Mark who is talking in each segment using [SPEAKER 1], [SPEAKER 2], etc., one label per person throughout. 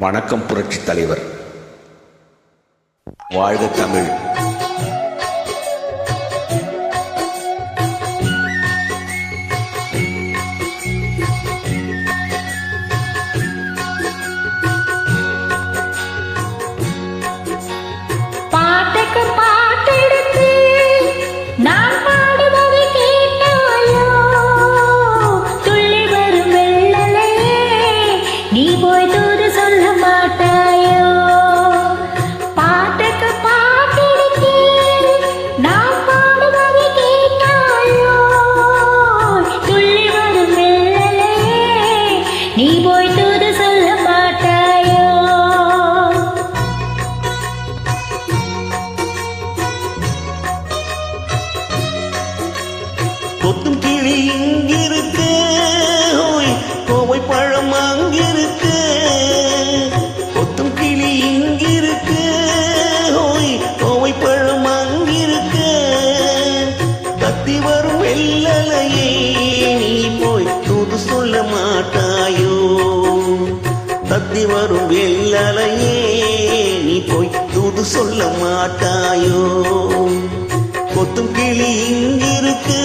[SPEAKER 1] வணக்கம் புரட்சி தலைவர். வாழ்க தமிழ்.
[SPEAKER 2] கொத்தும் கிளி இங்கிருக்கு, கோவை பழம் அங்கிருக்கு. கொத்தும் கிளி இங்கிருக்கு, கோவை பழம் அங்கிருக்கு. கத்தி வரும் வெள்ளலையே நீ போய் தூது சொல்ல மாட்டாயோ? கத்தி வரும் வெள்ளலையே நீ போய் தூது சொல்ல மாட்டாயோ? கொத்தும் கிளி இங்கிருக்கு,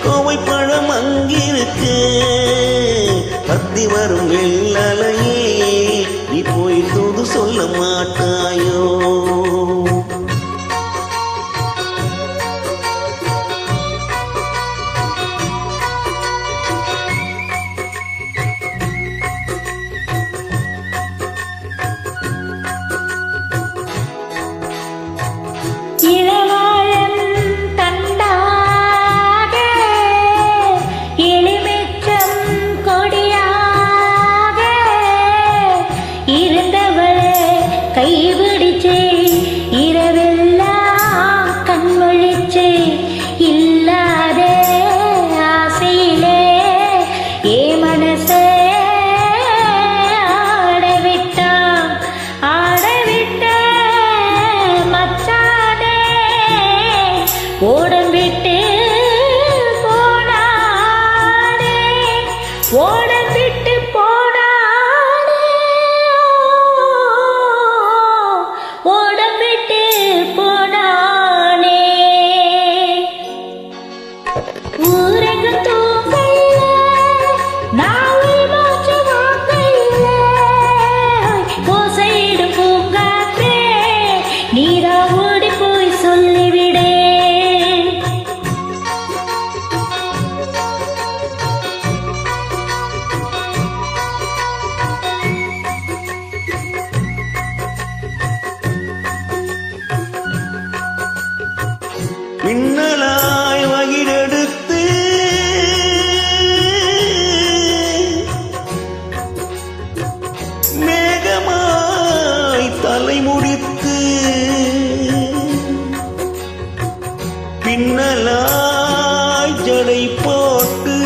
[SPEAKER 2] கோவை பழம் அங்கிருக்கு. கத்தி வரும் வெள்ளலையே நீ போய் தூது சொல்ல மாட்டாயோ?
[SPEAKER 3] கைபிடிச்சே இரவெல்லாம் கண்மொழிச்சே இல்லாத ஆசையிலே ஏ மனசே ஆடவிட்டா மச்சானே ஓடம் விட்டு போனானே, ஓடம் விட்டு போனானே, ஓடம் விட்டு போனானே. ஊரெங்கும் தூங்கல, நாளை மூச்சு வாங்கல. ஓசையிடும் பூங்காற்றே நீரா ஓடி போய் சொல்லிவிடே.
[SPEAKER 2] மின்னலாய் வகிரெடுத்து மேகமாய் தலை முடித்து பின்னலாய் ஜடை போட்டு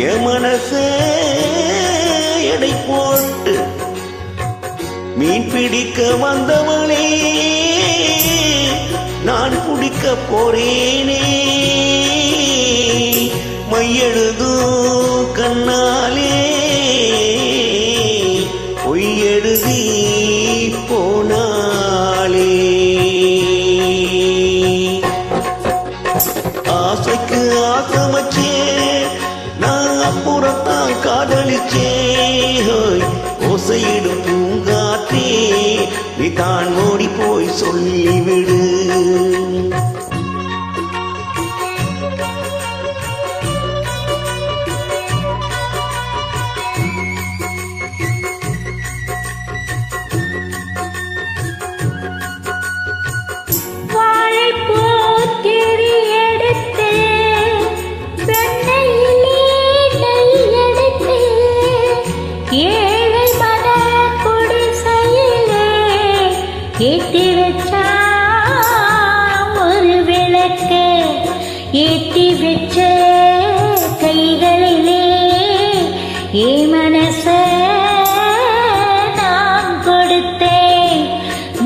[SPEAKER 2] என் மனசே எடை போட்டு மீன் பிடிக்க வந்தவளே நான் குடிக்க போறேனே. மையெழுதும் கண்ணாலே பொய்யெழுதி போனாலே. ஆசைக்கு ஆசமச்சே நான் அப்புறத்தான் காதலிச்சே. ஓசையிடும் பூங்காற்றே நீ தான் ஓடி போய் சொல்லிவிடு.
[SPEAKER 3] ஏத்தி வச்சா ஒரு விளக்கு, ஏத்தி வச்ச கைகளிலே ஏ மனச நான் கொடுத்தேன்.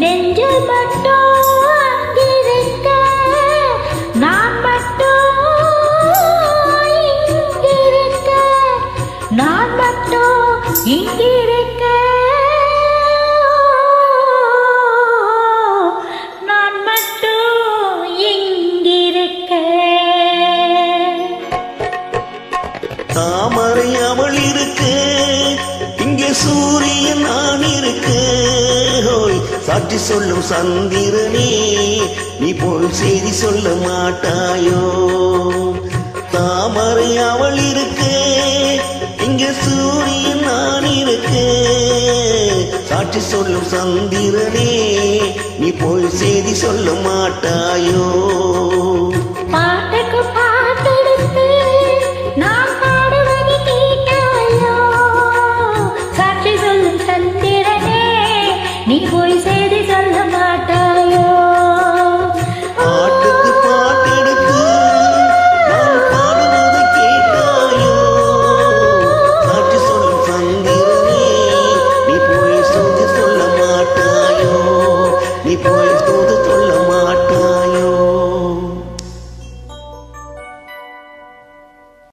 [SPEAKER 3] நெஞ்சு மட்டும் அங்கிருக்க, நான் மட்டும் இங்கிருக்க. நான் இங்கிருக்க நான் மட்டும் இங்கிருக்க.
[SPEAKER 2] தாமரை அவள் இருக்கு, இங்கே சூரியன் நான் இருக்கு. ஹோய், சாட்சி சொல்லும் சந்திரனே, நீ போல் செய்தி சொல்ல மாட்டாயோ? தாமரை அவள் இருக்கு, இங்கே சூரியன் நான் இருக்கு. சாட்சி சொல்லும் சந்திரனே, நீ போய் செய்தி சொல்ல மாட்டாயோ?